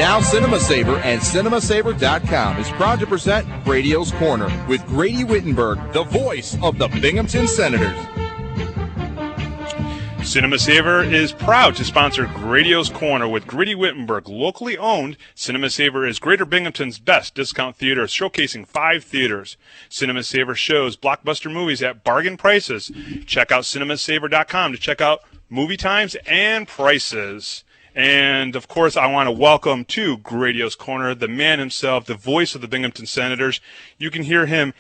Now Cinema Saver and CinemaSaver.com is proud to present Radio's Corner with Grady Whittenburg, the voice of the Binghamton Senators. Cinema Saver is proud to sponsor Radio's Corner with Grady Whittenburg. Locally owned, Cinema Saver is Greater Binghamton's best discount theater, showcasing 5 theaters. Cinema Saver shows blockbuster movies at bargain prices. Check out CinemaSaver.com to check out movie times and prices. And, of course, I want to welcome to Radio's Corner the man himself, the voice of the Binghamton Senators. You can hear him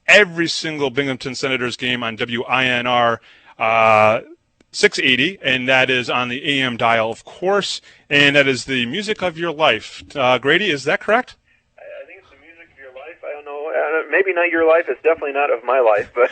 every single Binghamton Senators game on WINR 680, and that is on the AM dial, of course, and that is the music of your life. Grady, is that correct? I think it's the music of your life. I don't know. Maybe not your life. It's definitely not of my life. But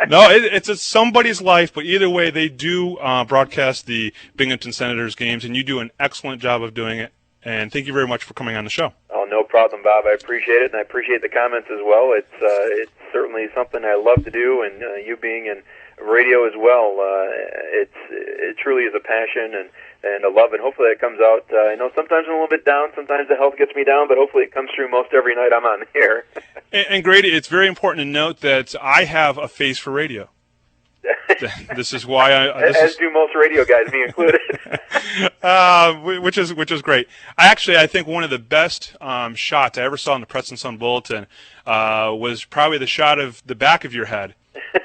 No, it's somebody's life, but either way, they do broadcast the Binghamton Senators games, and you do an excellent job of doing it. And thank you very much for coming on the show. Oh, no problem, Bob. I appreciate it, and I appreciate the comments as well. It's certainly something I love to do, and you being in radio as well, it truly is a passion and a love, and hopefully it comes out. I know sometimes I'm a little bit down, sometimes the health gets me down, but hopefully it comes through most every night I'm on the air. And Grady, it's very important to note that I have a face for radio. This is why as do most radio guys, me included. Which is great. I think one of the best shots I ever saw in the Press and Sun Bulletin was probably the shot of the back of your head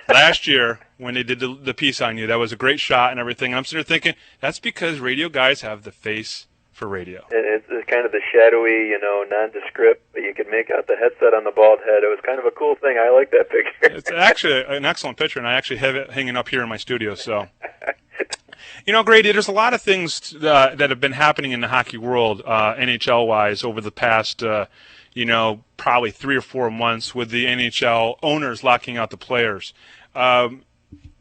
last year when they did the piece on you. That was a great shot and everything. I'm sitting there thinking that's because radio guys have the face for radio. It's kind of the shadowy, nondescript, but you can make out the headset on the bald head. It was kind of a cool thing. I like that picture. It's actually an excellent picture, and I actually have it hanging up here in my studio. So, Grady, there's a lot of things that have been happening in the hockey world, NHL-wise, over the past, probably 3 or 4 months with the NHL owners locking out the players.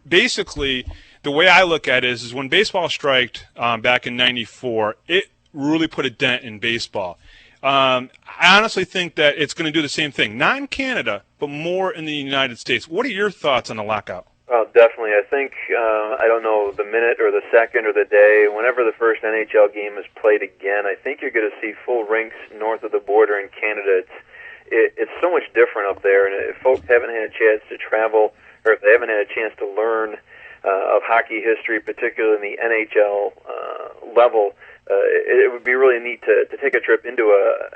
Basically, the way I look at it is when baseball striked back in '94, it really put a dent in baseball. I honestly think that it's going to do the same thing, not in Canada, but more in the United States. What are your thoughts on the lockout? Well, definitely. I think, I don't know, the minute or the second or the day, whenever the first NHL game is played again, I think you're going to see full rinks north of the border in Canada. It's so much different up there, and if folks haven't had a chance to travel, or if they haven't had a chance to learn of hockey history, particularly in the NHL level, it would be really neat to take a trip into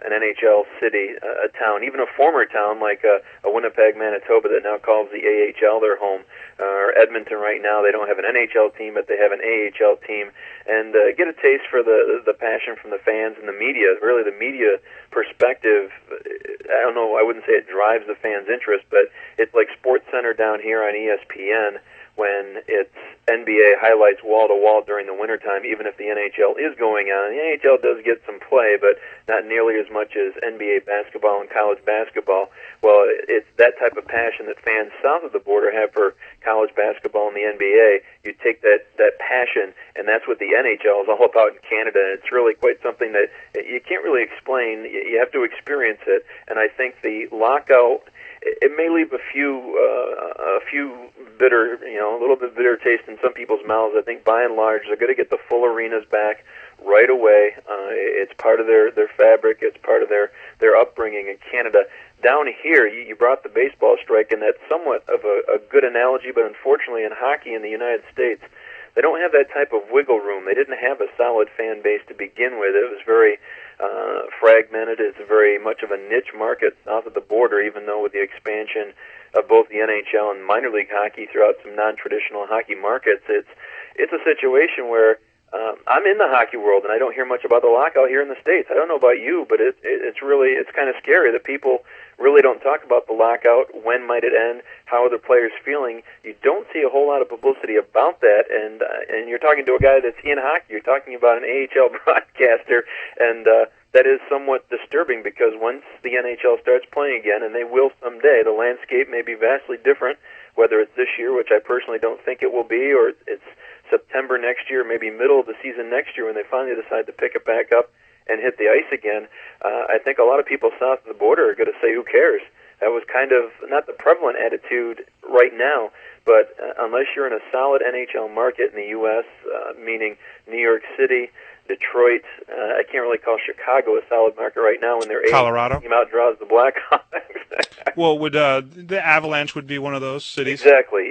an NHL city, a town, even a former town like a Winnipeg, Manitoba that now calls the AHL their home, or Edmonton right now. They don't have an NHL team, but they have an AHL team, and get a taste for the passion from the fans and the media. Really, the media perspective, I don't know, I wouldn't say it drives the fans' interest, but it's like SportsCenter down here on ESPN, when it's NBA highlights wall-to-wall during the wintertime, even if the NHL is going on. The NHL does get some play, but not nearly as much as NBA basketball and college basketball. Well, it's that type of passion that fans south of the border have for college basketball and the NBA. You take that passion, and that's what the NHL is all about in Canada. It's really quite something that you can't really explain. You have to experience it, and I think the lockout, it may leave a few bitter, a little bit bitter taste in some people's mouths. I think by and large they're going to get the full arenas back right away. It's part of their fabric. It's part of their upbringing in Canada. Down here, you brought the baseball strike, and that's somewhat of a good analogy, but unfortunately in hockey in the United States, they don't have that type of wiggle room. They didn't have a solid fan base to begin with. It was very fragmented. It's very much of a niche market south of the border, even though with the expansion of both the NHL and minor league hockey throughout some non-traditional hockey markets, it's a situation where I'm in the hockey world, and I don't hear much about the lockout here in the States. I don't know about you, but it's kind of scary that people really don't talk about the lockout. When might it end? How are the players feeling? You don't see a whole lot of publicity about that, and you're talking to a guy that's in hockey. You're talking about an AHL broadcaster, and that is somewhat disturbing because once the NHL starts playing again, and they will someday, the landscape may be vastly different, whether it's this year, which I personally don't think it will be, or it's September next year, maybe middle of the season next year when they finally decide to pick it back up and hit the ice again. I think a lot of people south of the border are going to say, who cares? That was kind of not the prevalent attitude right now, but unless you're in a solid NHL market in the U.S., meaning New York City, Detroit, I can't really call Chicago a solid market right now when their Colorado team outdraws the Blackhawks. Well, would the Avalanche would be one of those cities? Exactly.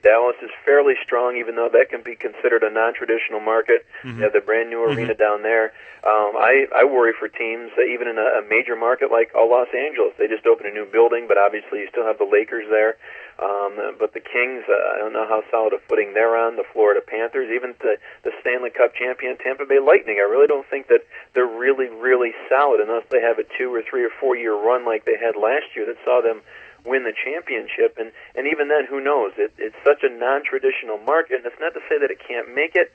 Dallas is fairly strong, even though that can be considered a non-traditional market. Mm-hmm. They have the brand new arena down there. I worry for teams, even in a major market like Los Angeles. They just opened a new building, but obviously you still have the Lakers there. But the Kings, I don't know how solid a footing they're on. The Florida Panthers, even the Stanley Cup champion Tampa Bay Lightning. I really don't think that they're really, really solid unless they have a 2 or 3 or 4 year run like they had last year that saw them win the championship. And even then, who knows? It's such a non-traditional market, and it's not to say that it can't make it.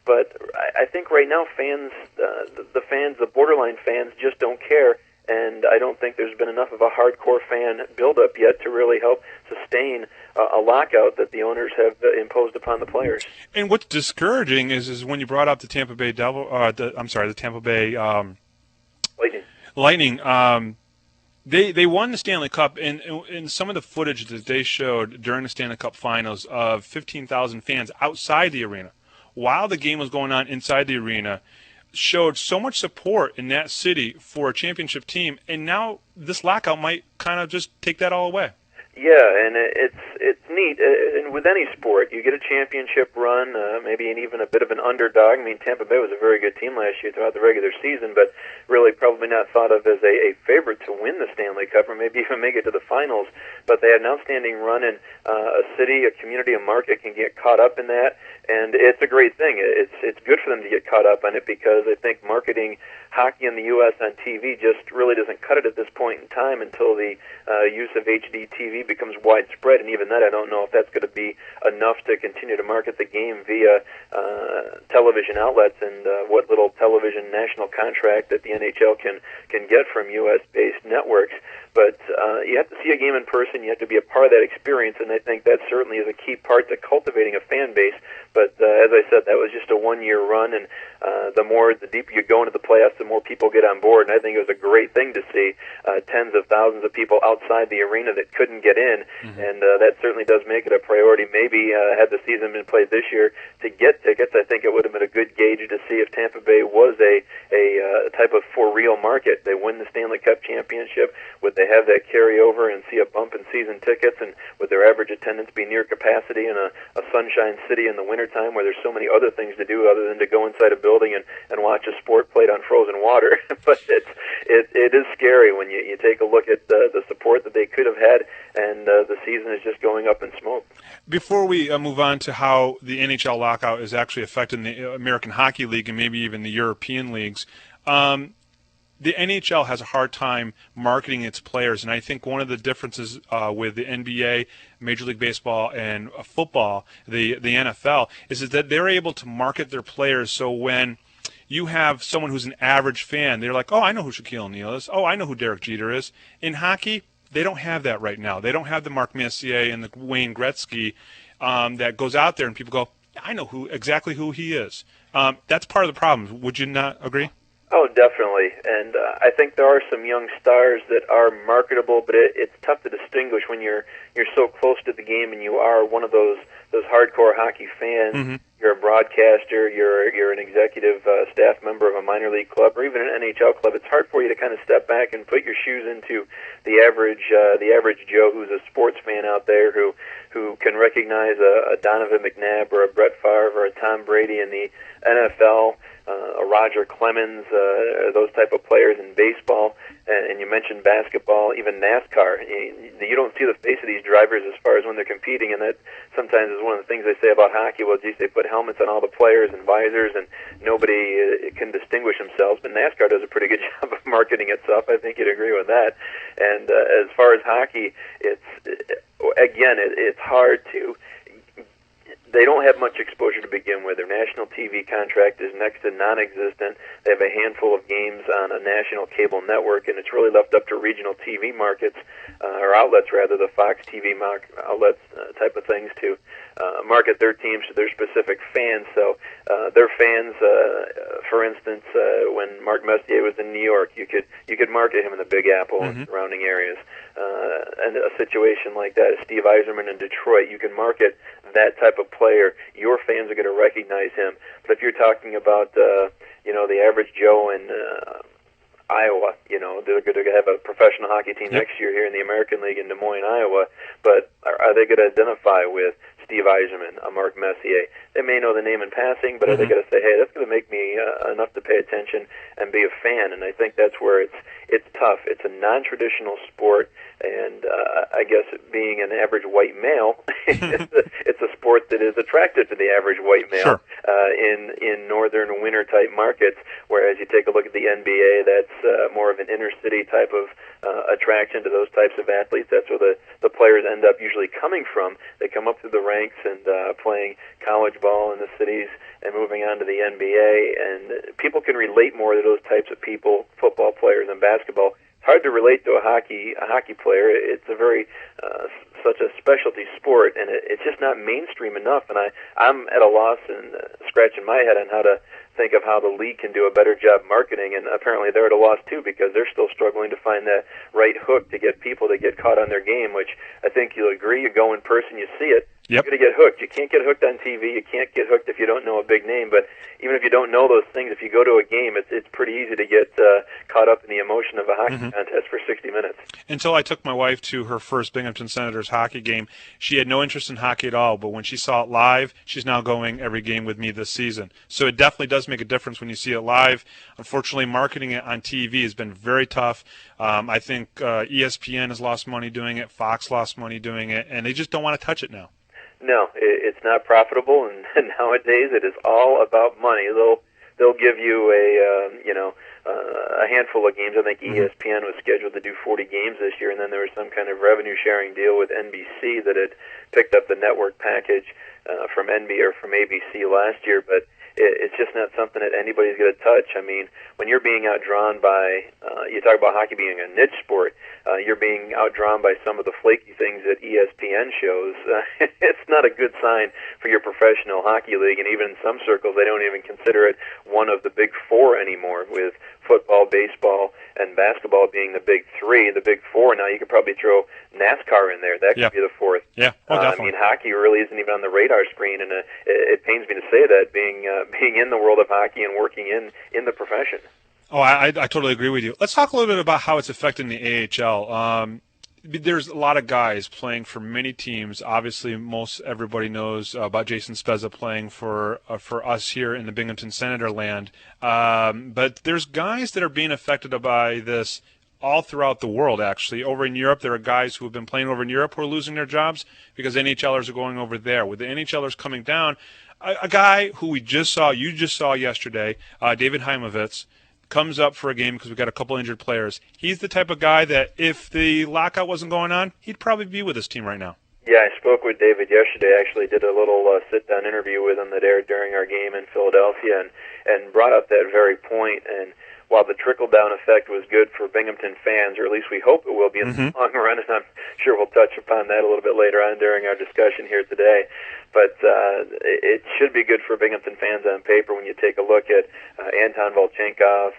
But I think right now fans, the borderline fans, just don't care. And I don't think there's been enough of a hardcore fan buildup yet to really help sustain a lockout that the owners have imposed upon the players. And what's discouraging is when you brought up the Tampa Bay the Tampa Bay Lightning. They won the Stanley Cup, and in some of the footage that they showed during the Stanley Cup Finals of 15,000 fans outside the arena, while the game was going on inside the arena, showed so much support in that city for a championship team, and now this lockout might kind of just take that all away. Yeah, and it's neat. And with any sport, you get a championship run, maybe even a bit of an underdog. I mean, Tampa Bay was a very good team last year throughout the regular season, but really probably not thought of as a favorite to win the Stanley Cup or maybe even make it to the finals. But they had an outstanding run, and a city, a community, a market can get caught up in that. And it's a great thing. It's good for them to get caught up on it because I think marketing hockey in the U.S. on TV just really doesn't cut it at this point in time until the use of HD TV becomes widespread. And even that, I don't know if that's going to be enough to continue to market the game via television outlets and what little television national contract that the NHL can get from U.S.-based networks. But you have to see a game in person. You have to be a part of that experience, and I think that certainly is a key part to cultivating a fan base. But as I said, that was just a one-year run, and the deeper you go into the playoffs, the more people get on board. And I think it was a great thing to see tens of thousands of people outside the arena that couldn't get in, and that certainly does make it a priority. Maybe had the season been played this year to get tickets, I think it would have been a good gauge to see if Tampa Bay was a type of for-real market. They win the Stanley Cup championship. Would they have that carryover and see a bump in season tickets, and would their average attendance be near capacity in a sunshine city in the wintertime where there's so many other things to do other than to go inside a building and watch a sport played on frozen water? But it is scary when you take a look at the support that they could have had, and the season is just going up in smoke. Before we move on to how the NHL lockout is actually affecting the American Hockey League and maybe even the European leagues, the NHL has a hard time marketing its players, and I think one of the differences with the NBA, Major League Baseball, and football, the NFL, is that they're able to market their players. So when you have someone who's an average fan, they're like, oh, I know who Shaquille O'Neal is. Oh, I know who Derek Jeter is. In hockey, they don't have that right now. They don't have the Mark Messier and the Wayne Gretzky that goes out there and people go, I know exactly who he is. That's part of the problem. Would you not agree? Oh, definitely. And I think there are some young stars that are marketable, but it's tough to distinguish when you're so close to the game and you are one of those hardcore hockey fans. Mm-hmm. You're a broadcaster, you're an executive staff member of a minor league club or even an NHL club. It's hard for you to kind of step back and put your shoes into the average Joe who's a sports fan out there who can recognize a Donovan McNabb or a Brett Favre or a Tom Brady in the NFL. A Roger Clemens, those type of players in baseball, and you mentioned basketball, even NASCAR. You don't see the face of these drivers as far as when they're competing, and that sometimes is one of the things they say about hockey. Well, geez, they put helmets on all the players and visors, and nobody can distinguish themselves. But NASCAR does a pretty good job of marketing itself. I think you'd agree with that. And as far as hockey, it's hard to. They don't have much exposure to begin with. Their national TV contract is next to non-existent. They have a handful of games on a national cable network, and it's really left up to regional TV markets, or outlets rather, the Fox TV outlets type of things to market their teams to their specific fans. So their fans, for instance, when Mark Messier was in New York, you could market him in the Big Apple and surrounding areas. And a situation like that, Steve Yzerman in Detroit, you can market that type of player, your fans are going to recognize him. But if you're talking about, the average Joe in Iowa, they're going to have a professional hockey team next year here in the American League in Des Moines, Iowa, but are they going to identify with Steve Yzerman, Mark Messier? They may know the name in passing, but are they going to say, hey, that's going to make me enough to pay attention and be a fan? And I think that's where it's tough. It's a non-traditional sport, and I guess being an average white male, it's a sport that is attractive to the average white male. Sure. In northern winter-type markets, whereas you take a look at the NBA, that's more of an inner-city type of attraction to those types of athletes. That's where the players end up usually coming from. They come up through the ranks and playing college ball in the cities and moving on to the NBA, and people can relate more to those types of people, football players and basketball. It's hard to relate to a hockey player. It's a very such a specialty sport, and it's just not mainstream enough. And I'm at a loss and scratching my head on how to think of how the league can do a better job marketing, and apparently they're at a loss too, because they're still struggling to find that right hook to get people to get caught on their game, which I think you'll agree, you go in person, you see it, you're going to get hooked. You can't get hooked on TV, you can't get hooked if you don't know a big name, but even if you don't know those things, if you go to a game, it's pretty easy to get caught up in the emotion of a hockey contest for 60 minutes. Until I took my wife to her first Binghamton Senators hockey game, she had no interest in hockey at all, but when she saw it live, she's now going every game with me this season. So it definitely does make a difference when you see it live. Unfortunately, marketing it on TV has been very tough. I think ESPN has lost money doing it, Fox lost money doing it, and they just don't want to touch it now. No, it's not profitable, and nowadays it is all about money. They'll give you a handful of games. I think ESPN was scheduled to do 40 games this year, and then there was some kind of revenue sharing deal with NBC that had picked up the network package from ABC last year, but it's just not something that anybody's going to touch. I mean, when you're being outdrawn by, you talk about hockey being a niche sport, you're being outdrawn by some of the flaky things that ESPN shows. It's not a good sign for your professional hockey league, and even in some circles, they don't even consider it one of the big four anymore, with football, baseball, and basketball being the big three. The big four, now you could probably throw NASCAR in there. That could be the fourth. Yeah, definitely. I mean, hockey really isn't even on the radar screen, and it pains me to say that, being in the world of hockey and working in the profession. Oh, I totally agree with you. Let's talk a little bit about how it's affecting the AHL. There's a lot of guys playing for many teams. Obviously, most everybody knows about Jason Spezza playing for us here in the Binghamton Senator land. But there's guys that are being affected by this all throughout the world, actually. Over in Europe, there are guys who have been playing over in Europe who are losing their jobs because NHLers are going over there. With the NHLers coming down, a guy who you just saw yesterday, David Heimovitz, comes up for a game because we've got a couple injured players. He's the type of guy that if the lockout wasn't going on, he'd probably be with his team right now. Yeah, I spoke with David yesterday. I actually did a little sit-down interview with him that aired during our game in Philadelphia, and brought up that very point. And while the trickle-down effect was good for Binghamton fans, or at least we hope it will be in the long run, and I'm sure we'll touch upon that a little bit later on during our discussion here today, but it should be good for Binghamton fans on paper when you take a look at Anton Volchenkov,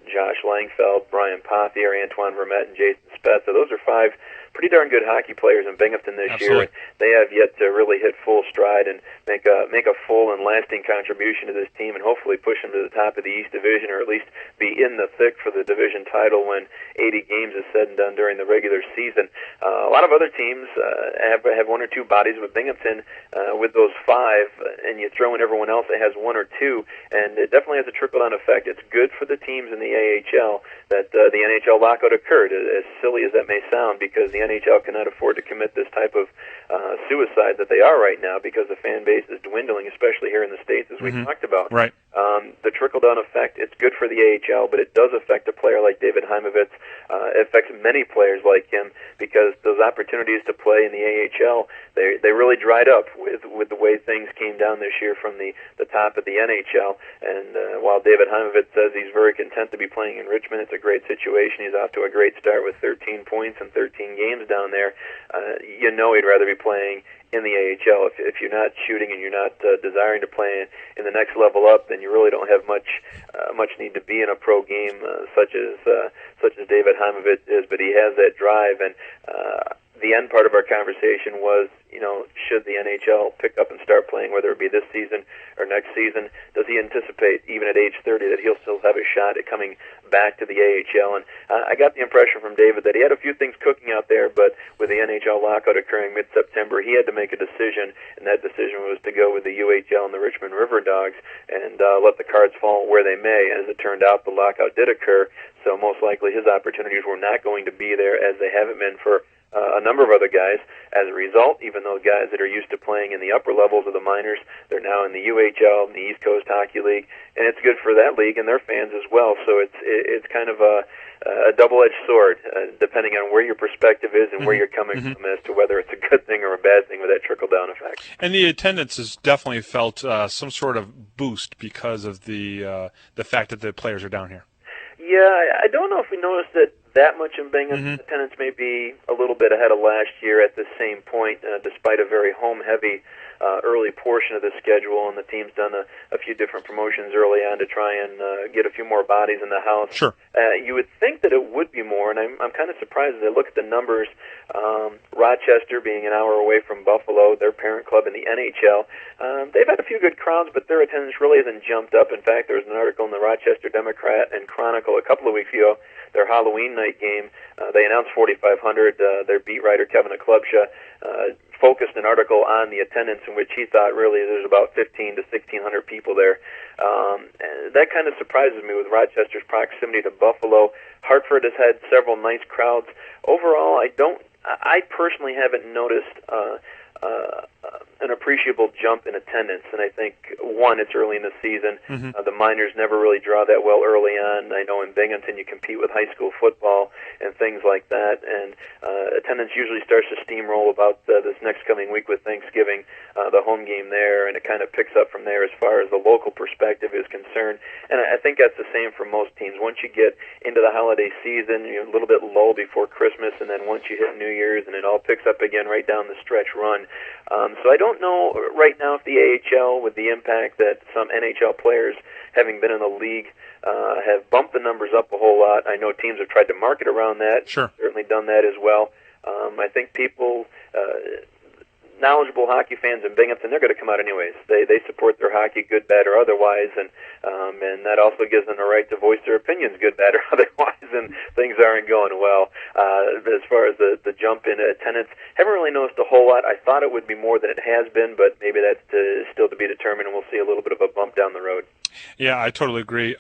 Josh Langfeld, Brian Pothier, Antoine Vermette, and Jason Spezza. Those are five pretty darn good hockey players in Binghamton this year. They have yet to really hit full stride and make a full and lasting contribution to this team, and hopefully push them to the top of the East Division, or at least be in the thick for the division title when 80 games is said and done during the regular season. A lot of other teams have one or two bodies with Binghamton with those five, and you throw in everyone else that has one or two, and it definitely has a trickle-down effect. It's good for the teams in the AHL that the NHL lockout occurred, as silly as that may sound, because the NHL cannot afford to commit this type of suicide that they are right now, because the fan base is dwindling, especially here in the States, as we talked about. Right. The trickle-down effect, it's good for the AHL, but it does affect a player like David Heimovitz. It affects many players like him, because those opportunities to play in the AHL, they really dried up with the way things came down this year from the top of the NHL. And while David Heimovitz says he's very content to be playing in Richmond, it's a great situation. He's off to a great start with 13 points in 13 games down there. He'd rather be playing in the AHL. If you're not shooting and you're not desiring to play in the next level up, then you really don't have much need to be in a pro game such as David Heimovitz is. But he has that drive, and the end part of our conversation was, should the NHL pick up and start playing, whether it be this season or next season? Does he anticipate, even at age 30, that he'll still have a shot at coming back to the AHL? And I got the impression from David that he had a few things cooking out there, but with the NHL lockout occurring mid-September, he had to make a decision, and that decision was to go with the UHL and the Richmond River Dogs and let the cards fall where they may. As it turned out, the lockout did occur, so most likely his opportunities were not going to be there, as they haven't been for a number of other guys. As a result, even though guys that are used to playing in the upper levels of the minors, they're now in the UHL, in the East Coast Hockey League, and it's good for that league and their fans as well. So it's kind of a double-edged sword, depending on where your perspective is and where you're coming from as to whether it's a good thing or a bad thing with that trickle-down effect. And the attendance has definitely felt some sort of boost because of the fact that the players are down here. Yeah, I don't know if we noticed that much in Binghamton. Attendance may be a little bit ahead of last year at the same point, despite a very home-heavy early portion of the schedule, and the team's done a few different promotions early on to try and get a few more bodies in the house. Sure. You would think that it would be more, and I'm kind of surprised as I look at the numbers. Rochester being an hour away from Buffalo, their parent club in the NHL, they've had a few good crowds, but their attendance really hasn't jumped up. In fact, there was an article in the Rochester Democrat and Chronicle a couple of weeks ago, their Halloween night game. They announced 4,500. Their beat writer, Kevin Aklubsha, focused an article on the attendance in which he thought really there's about 15 to 1,600 people there. That kind of surprises me with Rochester's proximity to Buffalo. Hartford has had several nice crowds. Overall, I personally haven't noticed an appreciable jump in attendance, and I think, one, it's early in the season. The minors never really draw that well early on. I know in Binghamton you compete with high school football and things like that, and attendance usually starts to steamroll about this next coming week with Thanksgiving, the home game there, and it kind of picks up from there as far as the local perspective is concerned. And I think that's the same for most teams. Once you get into the holiday season, you're a little bit lull before Christmas, and then once you hit New Year's, and it all picks up again right down the stretch run. So I don't know right now if the AHL, with the impact that some NHL players, having been in the league, have bumped the numbers up a whole lot. I know teams have tried to market around that. Sure. Certainly done that as well. I think people, knowledgeable hockey fans in Binghamton, they're going to come out anyways. They support their hockey, good, bad, or otherwise, and that also gives them the right to voice their opinions, good, bad, or otherwise, and things aren't going well. As far as the jump in attendance, haven't really noticed a whole lot. I thought it would be more than it has been, but maybe that's still to be determined, and we'll see a little bit of a bump down the road. Yeah, I totally agree.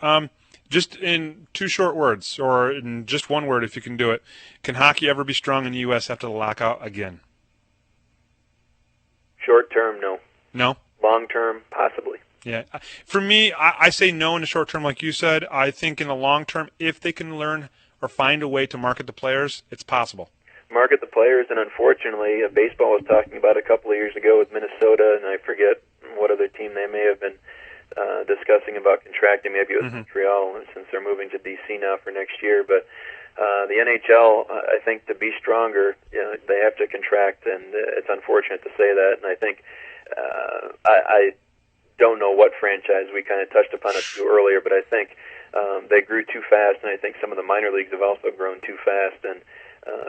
Just in two short words, or in just one word if you can do it, can hockey ever be strong in the U.S. after the lockout again? Short term, no. No? Long term, possibly. Yeah. For me, I say no in the short term, like you said. I think in the long term, if they can learn or find a way to market the players, it's possible. Market the players, and unfortunately, baseball was talking about a couple of years ago with Minnesota, and I forget what other team they may have been discussing about contracting. Maybe it was Montreal, since they're moving to D.C. now for next year. But the NHL, I think, to be stronger, they have to contract, and it's unfortunate to say that. And I think I don't know what franchise, we kind of touched upon it too earlier, but I think they grew too fast, and I think some of the minor leagues have also grown too fast. And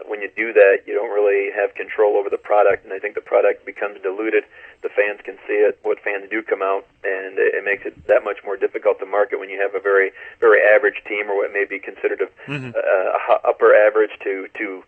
when you do that, you don't really have control over the product, and I think the product becomes diluted. The fans can see it, what fans do come out, and it makes it that much more difficult to market when you have a very, very average team, or what may be considered a upper average to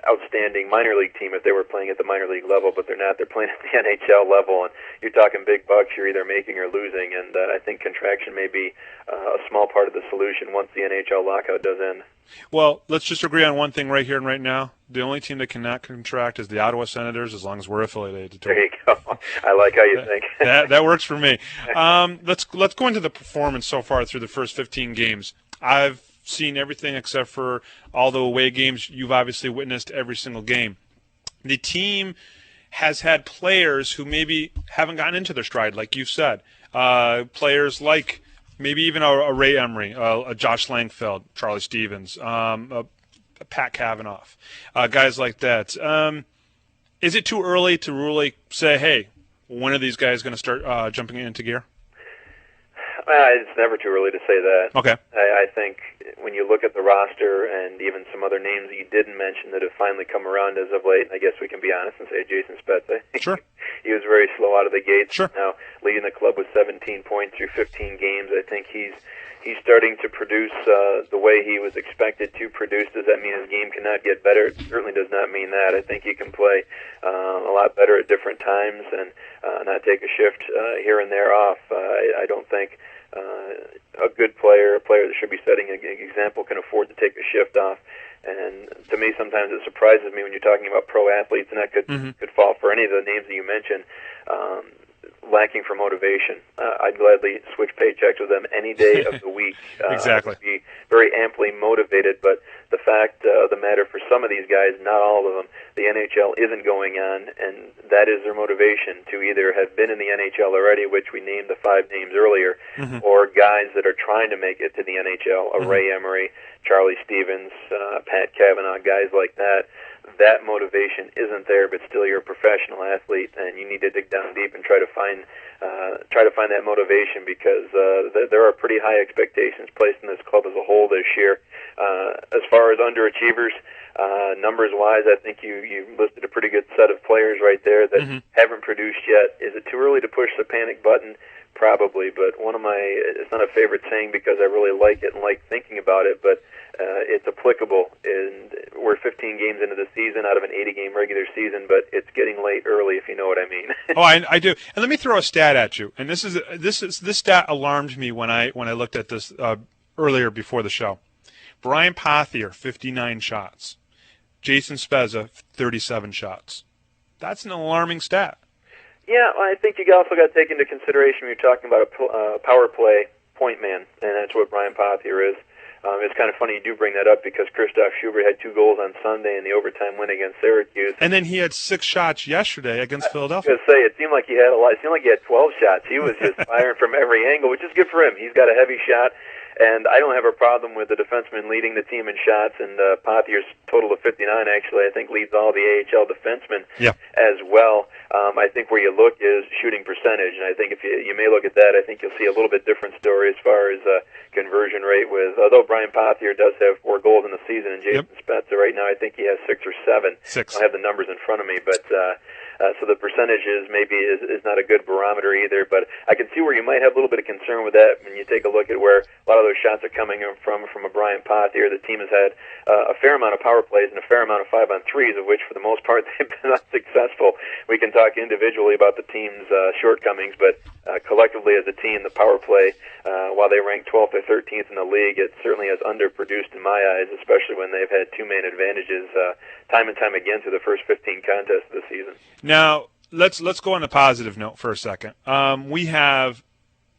outstanding minor league team if they were playing at the minor league level, but they're not. They're playing at the NHL level, and you're talking big bucks. You're either making or losing, and I think contraction may be a small part of the solution once the NHL lockout does end. Well, let's just agree on one thing right here and right now. The only team that cannot contract is the Ottawa Senators, as long as we're affiliated to it. There you go. I like how you think. that works for me. Let's go into the performance so far through the first 15 games. I've seen everything except for all the away games. You've obviously witnessed every single game. The team has had players who maybe haven't gotten into their stride, like you said. Players like maybe even a Ray Emery, a Josh Langfeld, Charlie Stevens, a Pat Kavanaugh, guys like that. Is it too early to really say, hey, when are these guys going to start jumping into gear? It's never too early to say that. Okay. I think when you look at the roster and even some other names that you didn't mention that have finally come around as of late, and I guess we can be honest and say Jason Spezza. Sure. He was very slow out of the gates. Sure. Now leading the club with 17 points through 15 games. I think he's starting to produce the way he was expected to produce. Does that mean his game cannot get better? It certainly does not mean that. I think he can play a lot better at different times and not take a shift here and there off. I don't think a good player, a player that should be setting an example, can afford to take a shift off. And to me, sometimes it surprises me when you're talking about pro athletes, and that could fall for any of the names that you mentioned, lacking for motivation. I'd gladly switch paychecks with them any day of the week. Exactly. I'd be very amply motivated, but the fact of the matter for some of these guys, not all of them, the NHL isn't going on, and that is their motivation to either have been in the NHL already, which we named the 5 names earlier, or guys that are trying to make it to the NHL, Ray Emery, Charlie Stevens, Pat Cavanaugh, guys like that. That motivation isn't there, but still you're a professional athlete, and you need to dig down deep and try to find that motivation, because there are pretty high expectations placed in this club as a whole this year. As far as underachievers, numbers-wise, I think you listed a pretty good set of players right there that haven't produced yet. Is it too early to push the panic button? Probably, but it's not a favorite saying because I really like it and like thinking about it, but it's applicable. And we're 15 games into the season out of an 80-game regular season, but it's getting late early, if you know what I mean. Oh, I do. And let me throw a stat at you. And this stat alarmed me when I looked at this earlier before the show. Brian Pothier, 59 shots. Jason Spezza, 37 shots. That's an alarming stat. Yeah, I think you also got to take into consideration when you're talking about a power play point man, and that's what Brian Pothier is. It's kind of funny you do bring that up because Christoph Schubert had 2 goals on Sunday in the overtime win against Syracuse. And then he had 6 shots yesterday against Philadelphia. I was going to say, it seemed like he had a lot. It seemed like he had 12 shots. He was just firing from every angle, which is good for him. He's got a heavy shot. And I don't have a problem with the defenseman leading the team in shots, and Pothier's total of 59, actually, I think leads all the AHL defensemen as well. I think where you look is shooting percentage, and I think if you may look at that, I think you'll see a little bit different story as far as conversion rate with, although Brian Pothier does have 4 goals in the season, and Jason Spezza right now, I think he has 6 or 7. 6. I don't have the numbers in front of me, but so the percentages maybe is not a good barometer either, but I can see where you might have a little bit of concern with that when you take a look at where a lot of those shots are coming from a Brian Pothier. The team has had a fair amount of power plays and a fair amount of 5-on-3s, of which for the most part they've been unsuccessful. We can talk individually about the team's shortcomings, but collectively as a team, the power play, while they rank 12th or 13th in the league, it certainly has underproduced in my eyes, especially when they've had 2-man advantages time and time again through the first 15 contests of the season. Now, let's go on a positive note for a second. We have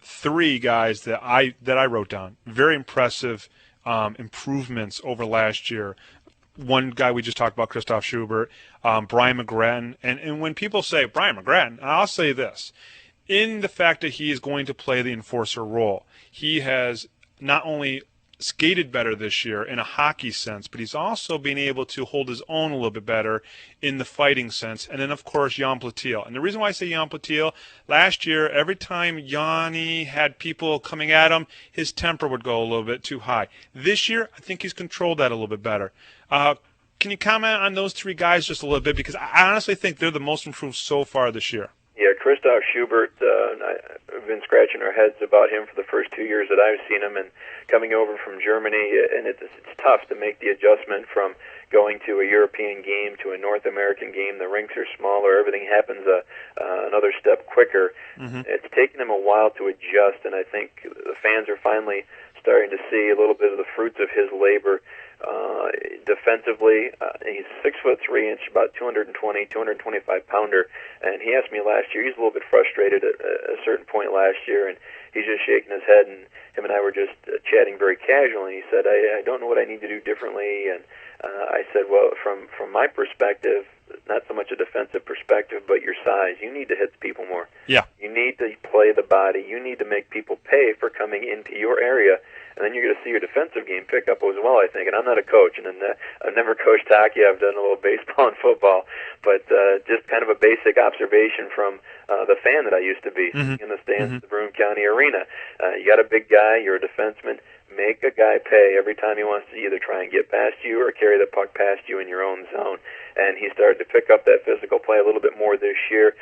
3 guys that I wrote down. Very impressive improvements over last year. One guy we just talked about, Christoph Schubert, Brian McGrattan. And when people say Brian McGrattan, I'll say this. In the fact that he is going to play the enforcer role, he has not only skated better this year in a hockey sense, but he's also been able to hold his own a little bit better in the fighting sense. And then, of course, Jan Platil. And the reason why I say Jan Platil, last year, every time Yanni had people coming at him, his temper would go a little bit too high. This year, I think he's controlled that a little bit better. Can you comment on those 3 guys just a little bit? Because I honestly think they're the most improved so far this year. Yeah, Christoph Schubert, I've been scratching our heads about him for the first 2 years that I've seen him, and coming over from Germany, and it's tough to make the adjustment from going to a European game to a North American game. The rinks are smaller, everything happens another step quicker. It's taken him a while to adjust, and I think the fans are finally starting to see a little bit of the fruits of his labor. Defensively, he's 6'3", about 220, 225 pounder, and he asked me last year. He's a little bit frustrated at a certain point last year, and he's just shaking his head. And him and I were just chatting very casually. He said, "I don't know what I need to do differently." And I said, "Well, from my perspective, not so much a defensive perspective, but your size. You need to hit the people more. Yeah. You need to play the body. You need to make people pay for coming into your area and then you're going to see your defensive game pick up as well, I think. And I'm not a coach, and I've never coached hockey. I've done a little baseball and football, but just kind of a basic observation from the fan that I used to be in the stands of the Broome County Arena. You got a big guy, you're a defenseman. Make a guy pay every time he wants to either try and get past you or carry the puck past you in your own zone. And he started to pick up that physical play a little bit more this year.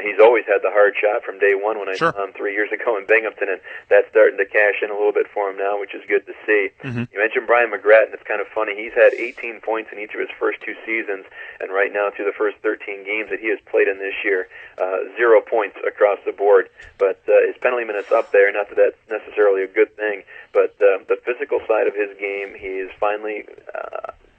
He's always had the hard shot from day one when I saw him 3 years ago in Binghamton, and that's starting to cash in a little bit for him now, which is good to see. You mentioned Brian McGrattan. It's kind of funny. He's had 18 points in each of his first 2 seasons, and right now through the first 13 games that he has played in this year, 0 points across the board. But his penalty minutes up there, not that that's necessarily a good thing, but the physical side of his game, he is finally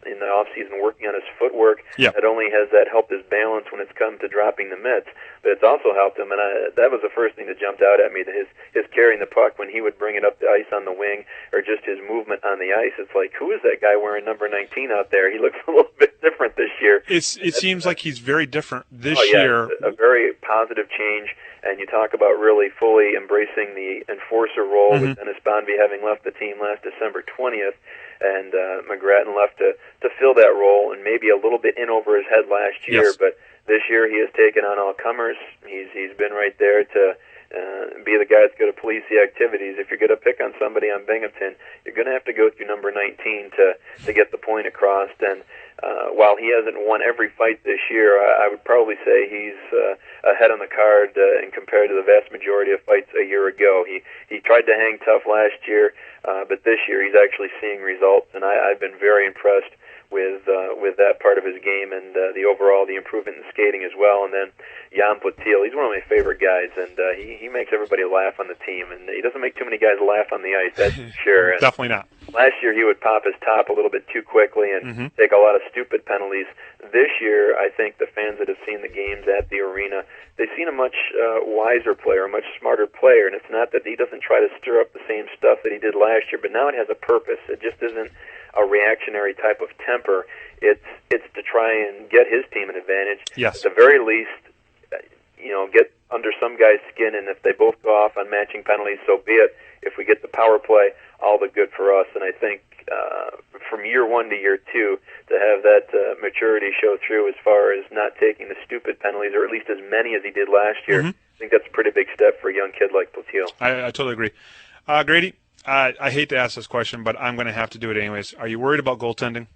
in the offseason working on his footwork. Not only has that helped his balance when it's come to dropping the mitts, but it's also helped him, and that was the first thing that jumped out at me, his carrying the puck when he would bring it up the ice on the wing, or just his movement on the ice. It's like, who is that guy wearing number 19 out there? He looks a little bit different this year. It seems like he's very different this year. A very positive change. And you talk about really fully embracing the enforcer role with Dennis Bonvie having left the team last December 20th, and McGrattan left to fill that role, and maybe a little bit in over his head last year. But this year he has taken on all comers. He's been right there to be the guy that's going to police the activities. If you're going to pick on somebody on Binghamton, you're going to have to go through number 19 to get the point across. And while he hasn't won every fight this year, I would probably say he's ahead on the card and compared to the vast majority of fights a year ago. He tried to hang tough last year, but this year he's actually seeing results, and I've been very impressed with that part of his game, and the improvement in skating as well. And then Jan Platil, he's one of my favorite guys, and he makes everybody laugh on the team, and he doesn't make too many guys laugh on the ice, that's for sure. Definitely not. Last year he would pop his top a little bit too quickly and take a lot of stupid penalties. This year, I think the fans that have seen the games at the arena, they've seen a much wiser player, a much smarter player, and it's not that he doesn't try to stir up the same stuff that he did last year, but now it has a purpose. It just isn't a reactionary type of temper. It's to try and get his team an advantage. Yes. At the very least, get under some guy's skin, and if they both go off on matching penalties, so be it. If we get the power play, all the good for us. And I think from year one to year two, to have that maturity show through as far as not taking the stupid penalties, or at least as many as he did last year, I think that's a pretty big step for a young kid like Platil. I totally agree. Grady, I hate to ask this question, but I'm going to have to do it anyways. Are you worried about goaltending?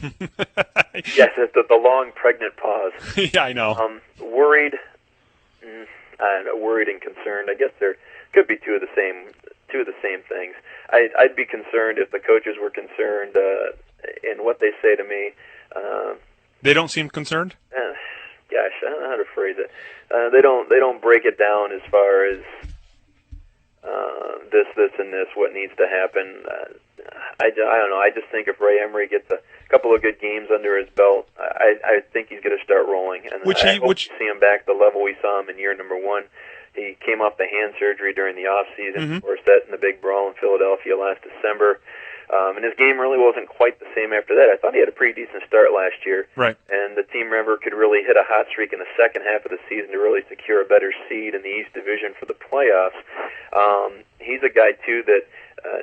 Yes, it's the long, pregnant pause. Yeah, I know. Worried, I don't know, worried and concerned. I guess there could be two of the same things. I'd be concerned if the coaches were concerned in what they say to me. They don't seem concerned? Gosh, I don't know how to phrase it. They don't break it down as far as this, and this, what needs to happen. I don't know. I just think if Ray Emery gets a couple of good games under his belt, I think he's going to start rolling. And I hope to see him back to the level we saw him in year number one. He came off the hand surgery during the off-season, of course, that in the big brawl in Philadelphia last December. And his game really wasn't quite the same after that. I thought he had a pretty decent start last year. Right. And the team member could really hit a hot streak in the second half of the season to really secure a better seed in the East Division for the playoffs. He's a guy, too, that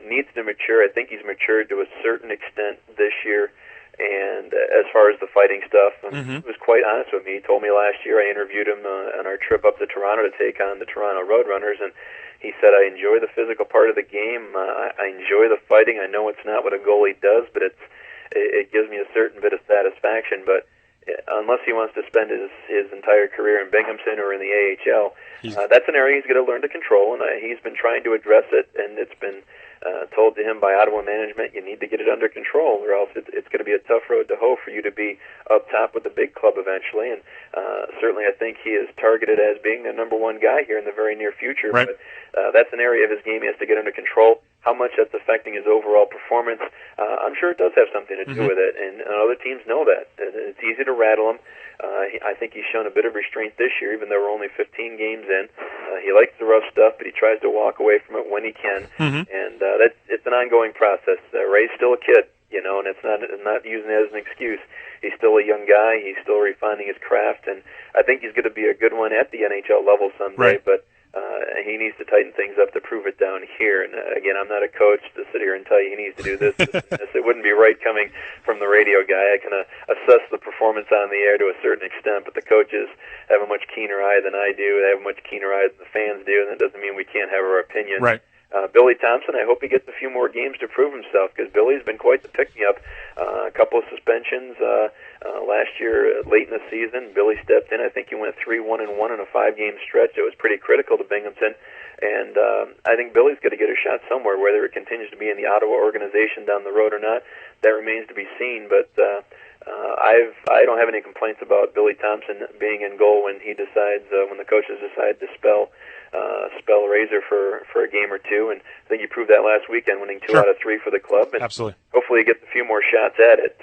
needs to mature. I think he's matured to a certain extent this year. And as far as the fighting stuff, he was quite honest with me. He told me last year, I interviewed him on our trip up to Toronto to take on the Toronto Roadrunners, and he said, I enjoy the physical part of the game. I enjoy the fighting. I know it's not what a goalie does, but it gives me a certain bit of satisfaction. But unless he wants to spend his entire career in Binghamton or in the AHL, that's an area he's going to learn to control, and he's been trying to address it, and it's been told to him by Ottawa management, you need to get it under control, or else it's going to be a tough road to hoe for you to be up top with the big club eventually. And certainly I think he is targeted as being the number one guy here in the very near future. Right. But that's an area of his game he has to get under control. How much that's affecting his overall performance, I'm sure it does have something to do with it, and other teams know that. It's easy to rattle him. I think he's shown a bit of restraint this year, even though we're only 15 games in. He likes the rough stuff, but he tries to walk away from it when he can, and it's an ongoing process. Ray's still a kid, and it's not using it as an excuse. He's still a young guy. He's still refining his craft, and I think he's going to be a good one at the NHL level someday. Right. But He needs to tighten things up to prove it down here. And again, I'm not a coach to sit here and tell you he needs to do this. It wouldn't be right coming from the radio guy. I can assess the performance on the air to a certain extent, but the coaches have a much keener eye than I do. They have a much keener eye than the fans do, and that doesn't mean we can't have our opinion. Right. Billy Thompson, I hope he gets a few more games to prove himself, because Billy's been quite the pick-me-up. A couple of suspensions last year, late in the season. Billy stepped in. I think he went 3-1-1 in a 5-game stretch. It was pretty critical to Binghamton, and I think Billy's got to get a shot somewhere. Whether it continues to be in the Ottawa organization down the road or not, that remains to be seen. But I don't have any complaints about Billy Thompson being in goal when he decides, when the coaches decide to spell Razor for a game or two, and I think he proved that last weekend, winning 2 out of 3 for the club. And absolutely. Hopefully he gets a few more shots at it.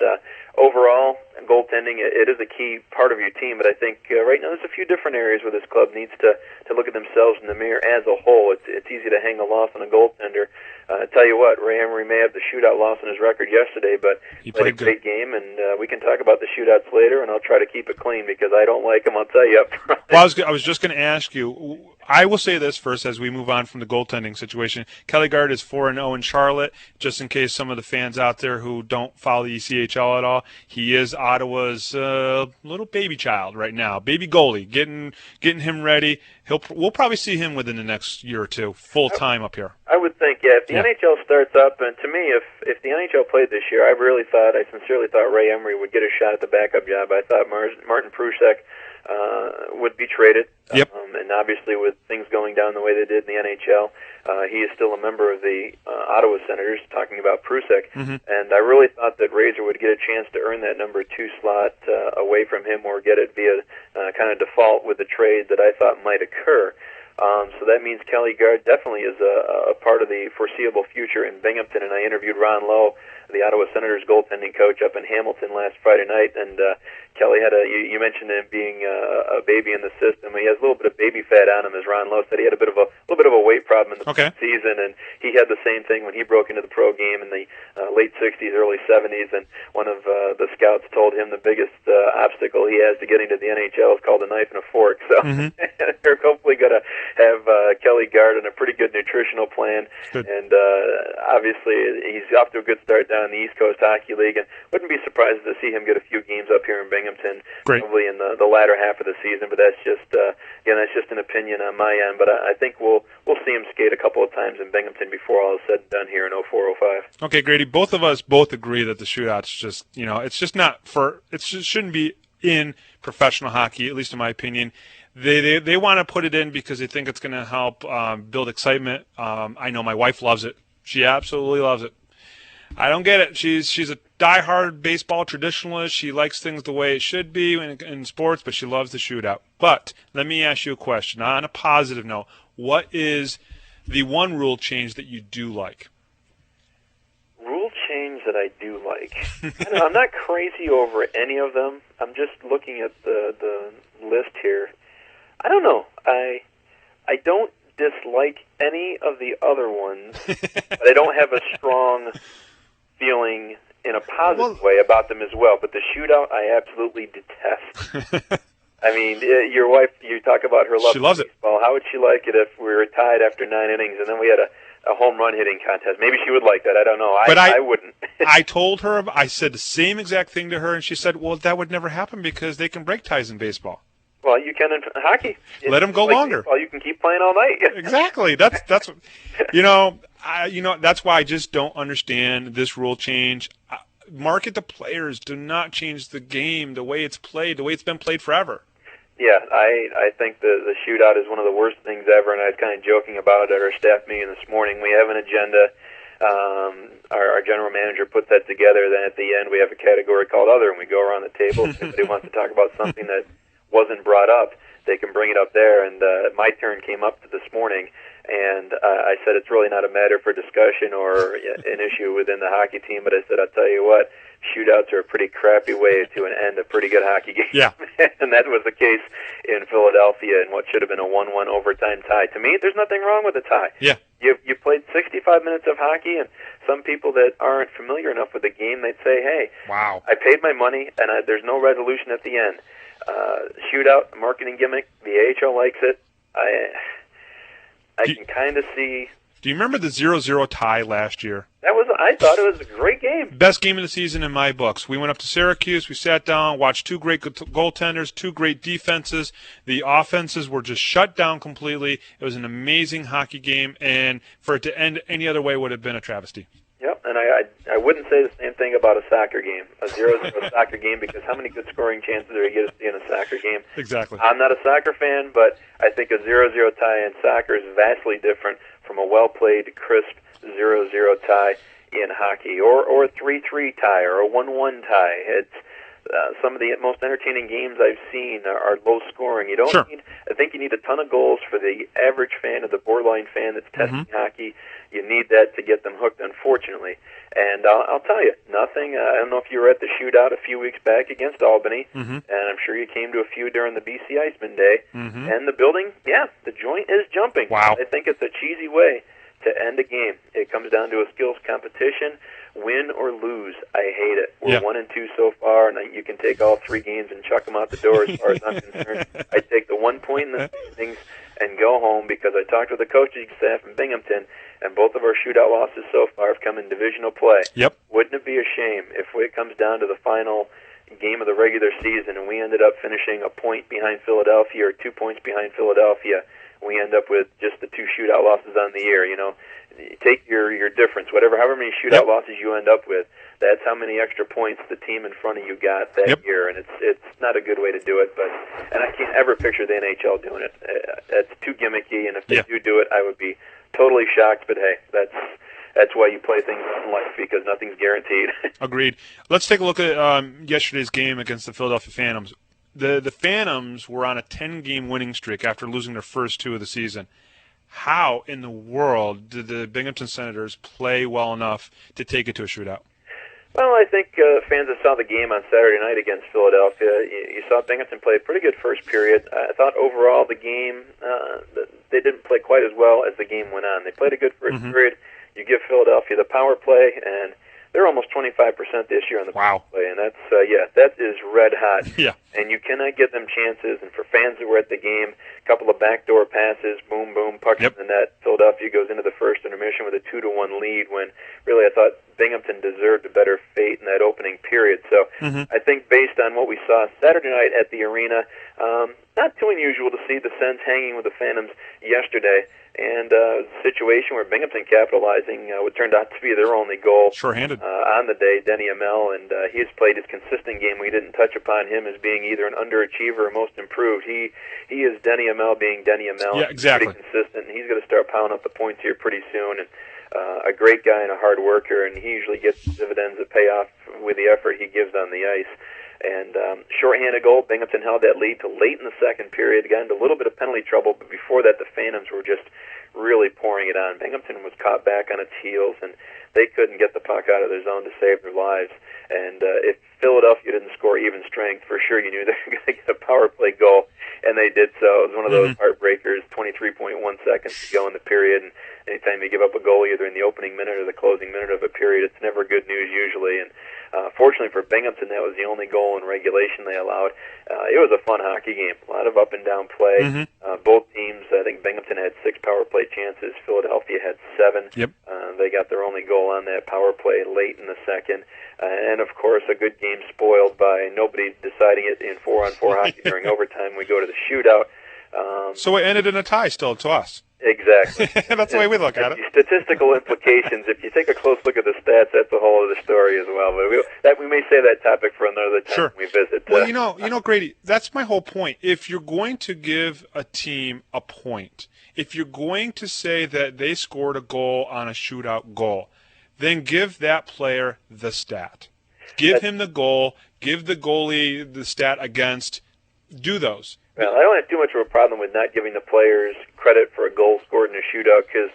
Overall, goaltending, it is a key part of your team, but I think right now there's a few different areas where this club needs to look at themselves in the mirror as a whole. It's easy to hang a loss on a goaltender. I tell you what, Ray Emery may have the shootout loss on his record yesterday, but he played a great game, and we can talk about the shootouts later, and I'll try to keep it clean because I don't like them, I'll tell you up front. Well, I was just going to ask you, I will say this first as we move on from the goaltending situation. Kelly Gard is 4-0 in Charlotte, just in case some of the fans out there who don't follow the ECHL at all. He is Ottawa's little baby child right now, baby goalie, getting him ready. We'll probably see him within the next year or two, full time up here. I would think, yeah. If the NHL starts up, and to me, if the NHL played this year, I sincerely thought Ray Emery would get a shot at the backup job. I thought Martin Prusek would be traded. Yep. And obviously with things going down the way they did in the NHL, he is still a member of the Ottawa Senators, talking about Prusek. Mm-hmm. And I really thought that Razor would get a chance to earn that number 2 slot away from him, or get it via kind of default with the trade that I thought might occur. So that means Kelly Gard definitely is a part of the foreseeable future in Binghamton. And I interviewed Ron Lowe, the Ottawa Senators goaltending coach, up in Hamilton last Friday night, and Kelly had you mentioned him being a baby in the system. He has a little bit of baby fat on him, as Ron Lowe said. He had a little bit of a weight problem in the season, and he had the same thing when he broke into the pro game in the late 60s, early 70s. And one of the scouts told him the biggest obstacle he has to getting to the NHL is called a knife and a fork. So they're hopefully going to have Kelly Gard on a pretty good nutritional plan, and obviously he's off to a good start down in the East Coast Hockey League, and wouldn't be surprised to see him get a few games up here in Binghamton, probably in the latter half of the season. But that's just that's just an opinion on my end. But I think we'll see him skate a couple of times in Binghamton before all is said and done here in 04-05. Okay, Grady, both of us agree that the shootout's just it's just not it just shouldn't be in professional hockey, at least in my opinion. They want to put it in because they think it's going to help build excitement. I know my wife loves it. She absolutely loves it. I don't get it. She's a diehard baseball traditionalist. She likes things the way it should be in sports, but she loves the shootout. But let me ask you a question. On a positive note, what is the one rule change that you do like? Rule change that I do like. I'm not crazy over any of them. I'm just looking at the list here. I don't know. I don't dislike any of the other ones, but I don't have a strong feeling in a positive way about them as well. But the shootout, I absolutely detest. I mean, your wife, you talk about her love she loves baseball. How would she like it if we were tied after 9 innings and then we had a home run hitting contest? Maybe she would like that. I don't know. I wouldn't. I told her, I said the same exact thing to her, and she said, well, that would never happen because they can break ties in baseball. Well, you can in hockey. Let them go longer. Baseball, you can keep playing all night. Exactly. That's that's why I just don't understand this rule change. Market the players. Do not change the game the way it's played, the way it's been played forever. Yeah, I think the shootout is one of the worst things ever, and I was kind of joking about it at our staff meeting this morning. We have an agenda. Our general manager puts that together. Then at the end, we have a category called Other, and we go around the table. If anybody wants to talk about something that wasn't brought up, they can bring it up there. And my turn came up this morning, and I said it's really not a matter for discussion or an issue within the hockey team, but I said, I'll tell you what, shootouts are a pretty crappy way to end a pretty good hockey game. Yeah. And that was the case in Philadelphia in what should have been a 1-1 overtime tie. To me, there's nothing wrong with a tie. Yeah. You played 65 minutes of hockey, and some people that aren't familiar enough with the game, they'd say, hey, wow, I paid my money, and there's no resolution at the end. Shootout, marketing gimmick, the AHL likes it. I can kind of see. Do you remember the 0-0 tie last year? I thought it was a great game. Best game of the season in my books. We went up to Syracuse. We sat down, watched two great goaltenders, two great defenses. The offenses were just shut down completely. It was an amazing hockey game, and for it to end any other way would have been a travesty. Yep, and I wouldn't say the same thing about a soccer game, a 0-0 soccer game, because how many good scoring chances are you going to see in a soccer game? Exactly. I'm not a soccer fan, but I think a 0-0 tie in soccer is vastly different from a well-played, crisp 0-0 tie in hockey, or a 3-3 tie, or a 1-1 tie. It's some of the most entertaining games I've seen are low scoring. You don't Sure. need. I think you need a ton of goals for the average fan or the borderline fan that's testing hockey. You need that to get them hooked, unfortunately. And I'll tell you, nothing. I don't know if you were at the shootout a few weeks back against Albany, and I'm sure you came to a few during the BC Iceman Day. And the building, the joint is jumping. Wow. I think it's a cheesy way to end a game. It comes down to a skills competition. Win or lose, I hate it. We're 1-2 so far, and you can take all 3 games and chuck them out the door as far as I'm concerned. I take the 1 point in the standings and go home, because I talked with the coaching staff in Binghamton, and both of our shootout losses so far have come in divisional play. Yep. Wouldn't it be a shame if it comes down to the final game of the regular season and we ended up finishing a point behind Philadelphia or 2 points behind Philadelphia? We end up with just the 2 shootout losses on the year. You know, take your difference, however many shootout losses you end up with. That's how many extra points the team in front of you got that year, and it's not a good way to do it. And I can't ever picture the NHL doing it. That's too gimmicky, and if they do it, I would be totally shocked. But hey, that's why you play things in life, because nothing's guaranteed. Agreed. Let's take a look at yesterday's game against the Philadelphia Phantoms. The Phantoms were on a 10-game winning streak after losing their first 2 of the season. How in the world did the Binghamton Senators play well enough to take it to a shootout? Well, I think fans that saw the game on Saturday night against Philadelphia, you saw Binghamton play a pretty good first period. I thought overall the game, they didn't play quite as well as the game went on. They played a good first period. You give Philadelphia the power play, and they're almost 25% this year on the power play, and that's that is red hot. Yeah. And you cannot give them chances. And for fans who were at the game, a couple of backdoor passes, boom, boom, puck in the net. Philadelphia goes into the first intermission with a 2-1 lead. When really I thought Binghamton deserved a better fate in that opening period. So I think based on what we saw Saturday night at the arena, not too unusual to see the Sens hanging with the Phantoms yesterday. And a situation where Binghamton capitalizing what turned out to be their only goal Sure-handed. On the day, Denny Amell, and he has played his consistent game. We didn't touch upon him as being either an underachiever or most improved. He is Denny Amell being Denny Amell. Yeah, exactly. Pretty consistent, and he's going to start pounding up the points here pretty soon. And a great guy and a hard worker, and he usually gets dividends that pay off with the effort he gives on the ice. And shorthanded goal, Binghamton held that lead to late in the second period, got into a little bit of penalty trouble, but before that the Phantoms were just really pouring it on. Binghamton was caught back on its heels, and they couldn't get the puck out of their zone to save their lives. And if Philadelphia didn't score even strength, for sure you knew they were going to get a power play goal, and they did so. It was one of those heartbreakers, 23.1 seconds to go in the period, and anytime you give up a goal either in the opening minute or the closing minute of a period, it's never good news usually. And fortunately for Binghamton, that was the only goal in regulation they allowed. It was a fun hockey game, a lot of up and down play. Both teams, I think Binghamton had 6 power play chances, Philadelphia had 7. They got their only goal on that power play late in the second. And of course, a good game spoiled by nobody deciding it in 4-on-4 hockey during overtime. We go to the shootout. So it ended in a tie still to us. Exactly. That's the way we look at it. Statistical implications, if you take a close look at the stats, that's a whole other story as well. But we may save that topic for another time when we visit. Well, you know, Grady, that's my whole point. If you're going to give a team a point, if you're going to say that they scored a goal on a shootout goal, then give that player the stat. Give him the goal. Give the goalie the stat against. Do those. Well, I don't have too much of a problem with not giving the players credit for a goal scored in a shootout, because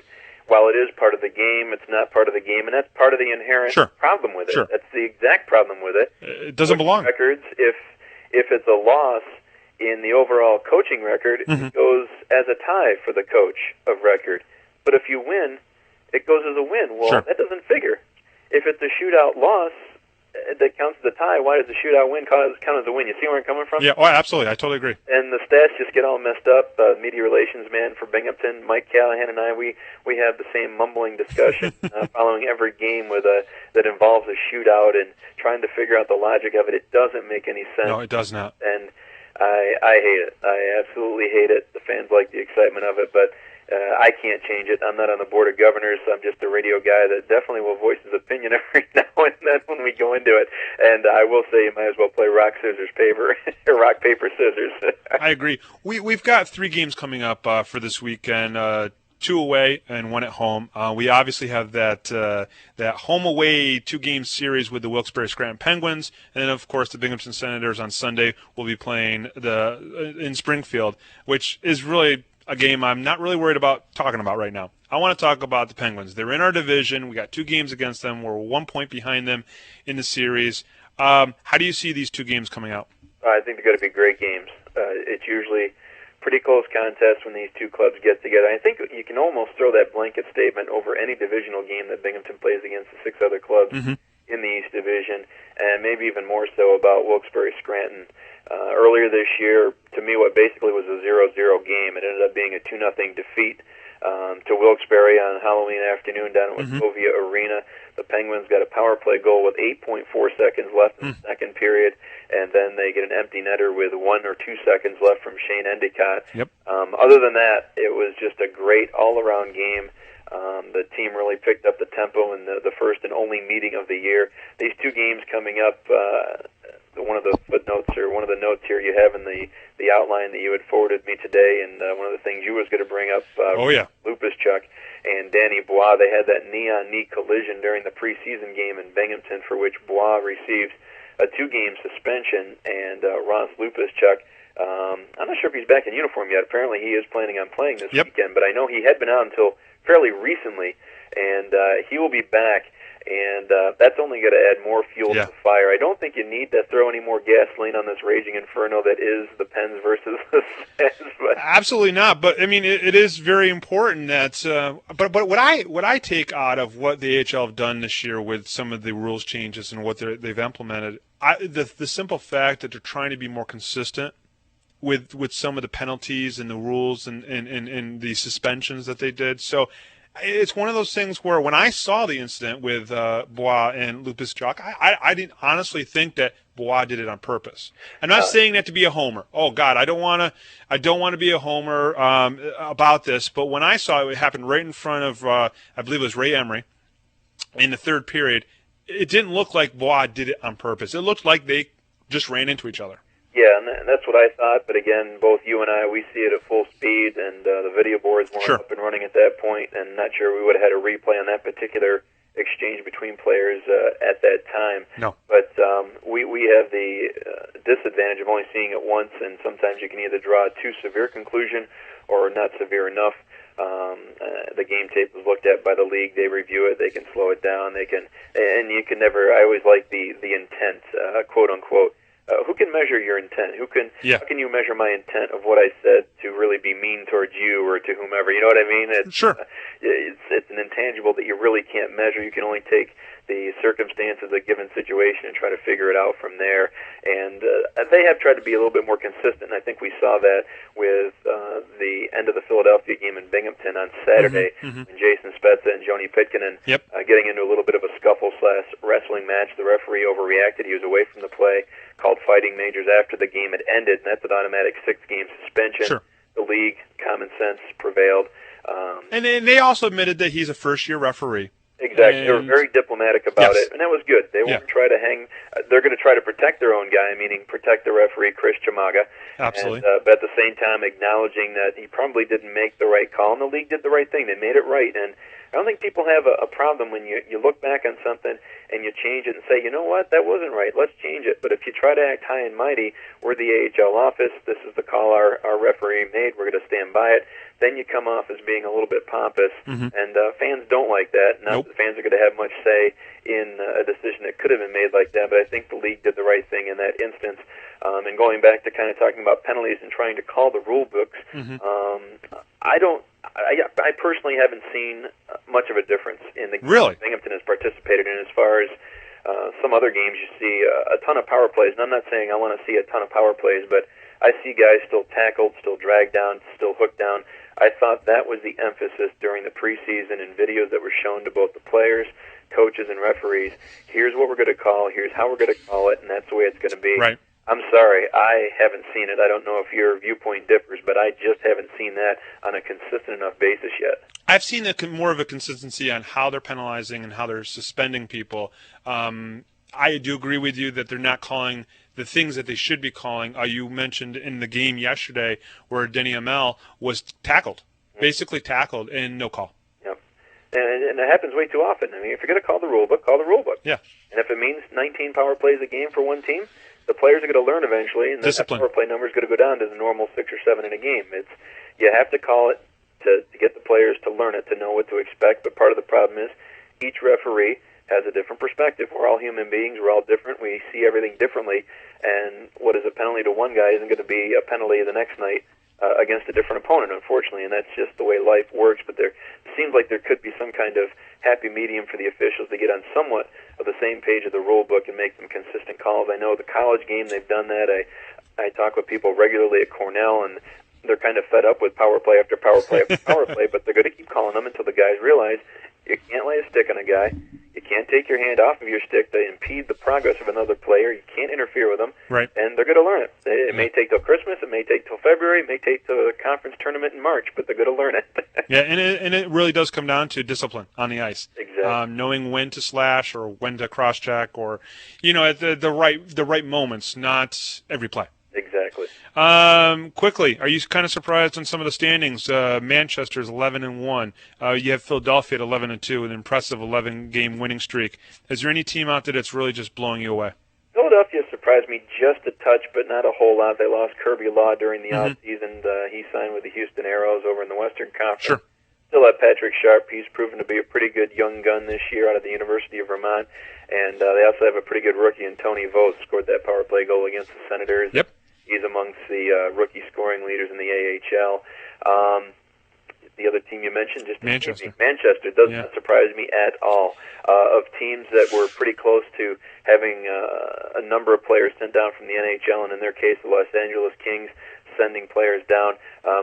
while it is part of the game, it's not part of the game, and that's part of the inherent problem with it. That's the exact problem with it. It doesn't belong. Records, if it's a loss in the overall coaching record, it goes as a tie for the coach of record. But if you win, it goes as a win. Well, that doesn't figure. If it's a shootout loss, that counts as a tie, why does the shootout win count as a win? You see where I'm coming from? Yeah, oh, absolutely. I totally agree. And the stats just get all messed up. Media relations man for Binghamton, Mike Callahan, and I, we have the same mumbling discussion following every game that involves a shootout and trying to figure out the logic of it. It doesn't make any sense. No, it does not. And I hate it. I absolutely hate it. The fans like the excitement of it, but I can't change it. I'm not on the board of governors. I'm just a radio guy that definitely will voice his opinion every now and then when we go into it. And I will say you might as well play rock, scissors, paper, or rock, paper, scissors. I agree. We've got 3 games coming up for this weekend. 2 away and 1 at home. We obviously have that home away 2-game series with the Wilkes-Barre Scranton Penguins, and then of course the Binghamton Senators on Sunday will be playing in Springfield, which is really a game I'm not really worried about talking about right now. I want to talk about the Penguins. They're in our division. We got 2 games against them. We're 1 point behind them in the series. How do you see these 2 games coming out? I think they're going to be great games. It's usually pretty close contest when these 2 clubs get together. I think you can almost throw that blanket statement over any divisional game that Binghamton plays against the 6 other clubs in the East Division, and maybe even more so about Wilkes-Barre Scranton. Earlier this year, to me, what basically was a 0-0 game, it ended up being a 2-0 defeat to Wilkes-Barre on Halloween afternoon down at Wachovia Arena. The Penguins got a power play goal with 8.4 seconds left in the second period, and then they get an empty netter with 1 or 2 seconds left from Shane Endicott. Other than that, it was just a great all-around game. The team really picked up the tempo in the first and only meeting of the year. These 2 games coming up, one of the footnotes or one of the notes here you have in the outline that you had forwarded me today, and one of the things you was going to bring up, Lupus Chuck and Danny Bois, they had that knee-on-knee collision during the preseason game in Binghamton, for which Bois received a 2-game suspension, and Ross Lupus Chuck, I'm not sure if he's back in uniform yet. Apparently he is planning on playing this weekend, but I know he had been out until fairly recently, and he will be back. And that's only going to add more fuel to the fire. I don't think you need to throw any more gasoline on this raging inferno that is the Pens versus the Sens. Absolutely not. But I mean, it is very important that. But what I take out of what the AHL have done this year with some of the rules changes and what they've implemented, the simple fact that they're trying to be more consistent with some of the penalties and the rules and the suspensions that they did. So. It's one of those things where when I saw the incident with Bois and Lupus Chuck, I didn't honestly think that Bois did it on purpose. I'm not saying that to be a homer. Oh God, I don't want to be a homer about this. But when I saw it happen right in front of, I believe it was Ray Emery, in the third period, it didn't look like Bois did it on purpose. It looked like they just ran into each other. Yeah, and that's what I thought. But again, both you and I, we see it at full speed, and the video boards weren't up and running at that point, and not sure we would have had a replay on that particular exchange between players at that time. No. But we have the disadvantage of only seeing it once, and sometimes you can either draw a too severe conclusion or not severe enough. The game tape was looked at by the league. They review it. They can slow it down. They can, and you can never. I always like the intent, quote unquote. Who can measure your intent? How can you measure my intent of what I said to really be mean towards you or to whomever? You know what I mean? It's an intangible that you really can't measure. You can only take the circumstances of a given situation and try to figure it out from there. And they have tried to be a little bit more consistent. I think we saw that with the end of the Philadelphia game in Binghamton on Saturday when Jason Spezza and Joni Pitkanen getting into a little bit of a scuffle/wrestling match. The referee overreacted. He was away from the play, called fighting majors after the game had ended, and that's an automatic 6-game suspension. The league, common sense prevailed. And they also admitted that he's a first-year referee. Exactly. They were very diplomatic about it, and that was good. They won't try to hang. They're going to try to protect their own guy, meaning protect the referee, Chris Chamaga. Absolutely. And, but at the same time, acknowledging that he probably didn't make the right call, and the league did the right thing. They made it right, and I don't think people have a problem when you look back on something and you change it and say, you know what, that wasn't right, let's change it. But if you try to act high and mighty, we're the AHL office, this is the call our referee made, we're going to stand by it, then you come off as being a little bit pompous, and fans don't like that. Not that fans are going to have much say in a decision that could have been made like that, but I think the league did the right thing in that instance. And going back to kind of talking about penalties and trying to call the rule books, I personally haven't seen much of a difference in the game Binghamton has participated in as far as some other games you see a ton of power plays, and I'm not saying I want to see a ton of power plays, but I see guys still tackled, still dragged down, still hooked down. I thought that was the emphasis during the preseason in videos that were shown to both the players, coaches, and referees. Here's what we're going to call, here's how we're going to call it, and that's the way it's going to be. Right. I'm sorry, I haven't seen it. I don't know if your viewpoint differs, but I just haven't seen that on a consistent enough basis yet. I've seen more of a consistency on how they're penalizing and how they're suspending people. I do agree with you that they're not calling the things that they should be calling. You mentioned in the game yesterday where Denny Amell was tackled, basically tackled, and no call. Yep. And it happens way too often. I mean, if you're going to call the rule book, call the rule book. Yeah. And if it means 19 power plays a game for one team, the players are going to learn eventually, and that power play number is going to go down to the normal 6 or 7 in a game. You have to call it to get the players to learn it, to know what to expect. But part of the problem is each referee has a different perspective. We're all human beings. We're all different. We see everything differently. And what is a penalty to one guy isn't going to be a penalty the next night against a different opponent, unfortunately. And that's just the way life works. But there seems like there could be some kind of happy medium for the officials to get on somewhat of the same page of the rule book and make them consistent calls. I know the college game, they've done that. I talk with people regularly at Cornell, and they're kind of fed up with power play after power play after power play, but they're going to keep calling them until the guys realize you can't lay a stick on a guy. You can't take your hand off of your stick to impede the progress of another player. You can't interfere with them. Right. And they're going to learn it. It may take till Christmas. It may take till February. It may take till the conference tournament in March, but they're going to learn it. Yeah, and it really does come down to discipline on the ice. Exactly. Knowing when to slash or when to cross-check or, at the right moments, not every play. Exactly. Quickly, are you kind of surprised on some of the standings? Manchester's 11-1. You have Philadelphia at 11-2, an impressive 11-game winning streak. Is there any team out there that's really just blowing you away? Philadelphia surprised me just a touch, but not a whole lot. They lost Kirby Law during the offseason. He signed with the Houston Aeros over in the Western Conference. Sure. Still have Patrick Sharp. He's proven to be a pretty good young gun this year out of the University of Vermont. And they also have a pretty good rookie in Tony Vos, scored that power play goal against the Senators. Yep. He's amongst the rookie scoring leaders in the AHL. The other team you mentioned, just Manchester. Manchester does not surprise me at all. Of teams that were pretty close to having a number of players sent down from the NHL, and in their case, the Los Angeles Kings sending players down.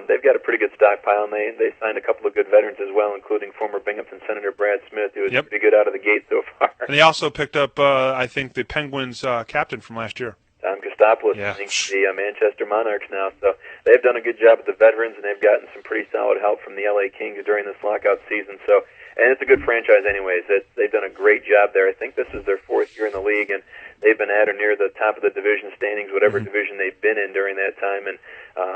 They've got a pretty good stockpile, and they signed a couple of good veterans as well, including former Binghamton Senator Brad Smith, who was pretty good out of the gate so far. And they also picked up, I think, the Penguins captain from last year. Tom Kostopoulos, I think, the Manchester Monarchs now. So they've done a good job with the veterans, and they've gotten some pretty solid help from the LA Kings during this lockout season. So, and it's a good franchise anyways. They've done a great job there. I think this is their 4th year in the league, and they've been at or near the top of the division standings, whatever division they've been in during that time. And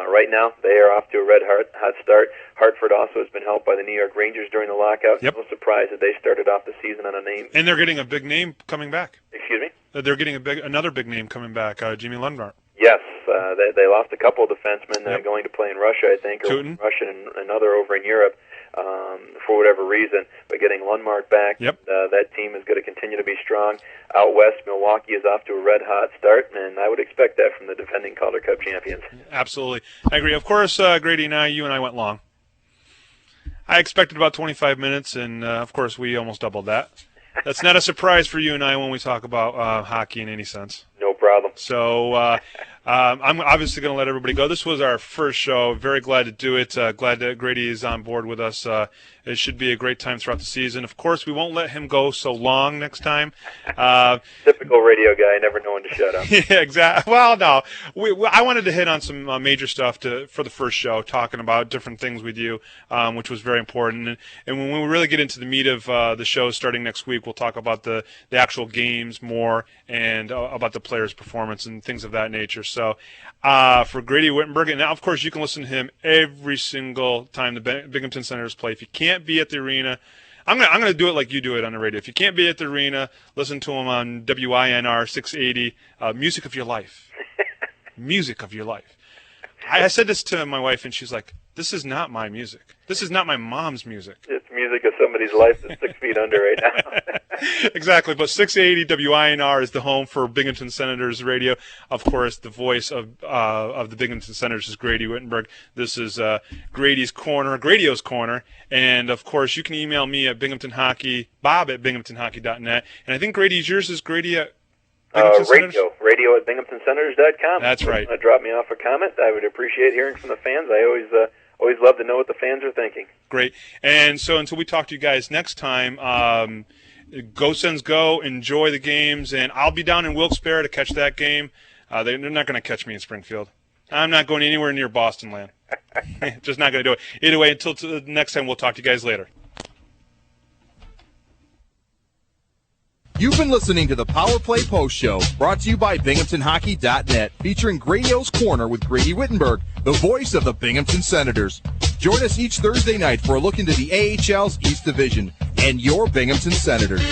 right now, they are off to a red-hot start. Hartford also has been helped by the New York Rangers during the lockout. Yep. No surprise that they started off the season on a name. And they're getting a big name coming back. Excuse me? They're getting another big name coming back, Jimmy Lundmark. Yes, they lost a couple of defensemen going to play in Russia, I think, or Russia and another over in Europe for whatever reason. But getting Lundmark back, that team is going to continue to be strong. Out west, Milwaukee is off to a red-hot start, and I would expect that from the defending Calder Cup champions. Absolutely. I agree. Of course, Grady and I went long. I expected about 25 minutes, and, of course, we almost doubled that. That's not a surprise for you and I when we talk about hockey in any sense. No problem. So I'm obviously going to let everybody go. This was our first show. Very glad to do it. Glad that Grady is on board with us. It should be a great time throughout the season. Of course, we won't let him go so long next time. Typical radio guy, never know when to shut up. Yeah, exactly. Well, no, I wanted to hit on some major stuff for the first show, talking about different things with you, which was very important. And when we really get into the meat of the show starting next week, we'll talk about the actual games more and about the players' performance and things of that nature. So for Grady Whittenburg, and now, of course, you can listen to him every single time the Binghamton Senators play. If you can't be at the arena, I'm gonna do it like you do it on the radio. If you can't be at the arena, listen to him on WINR 680, Music of Your Life. Music of Your Life. I said this to my wife, and she's like, this is not my music. This is not my mom's music. It's music of somebody's life that's 6 feet under right now. Exactly, but 680 WINR is the home for Binghamton Senators Radio. Of course, the voice of the Binghamton Senators is Grady Whittenburg. This is Grady's Corner, Gradio's Corner, and of course, you can email me at Bob@binghamtonhockey.net, and I think Grady's yours is Grady at radio at BinghamtonSenators.com. That's right. Drop me off a comment. I would appreciate hearing from the fans. I always love to know what the fans are thinking. Great. And so until we talk to you guys next time, go Sens go, enjoy the games, and I'll be down in Wilkes-Barre to catch that game. They're not going to catch me in Springfield. I'm not going anywhere near Boston land. Just not going to do it. Either way, until the next time, we'll talk to you guys later. You've been listening to the Power Play Post Show, brought to you by BinghamtonHockey.net, featuring Gradio's Corner with Grady Whittenburg, the voice of the Binghamton Senators. Join us each Thursday night for a look into the AHL's East Division and your Binghamton Senators.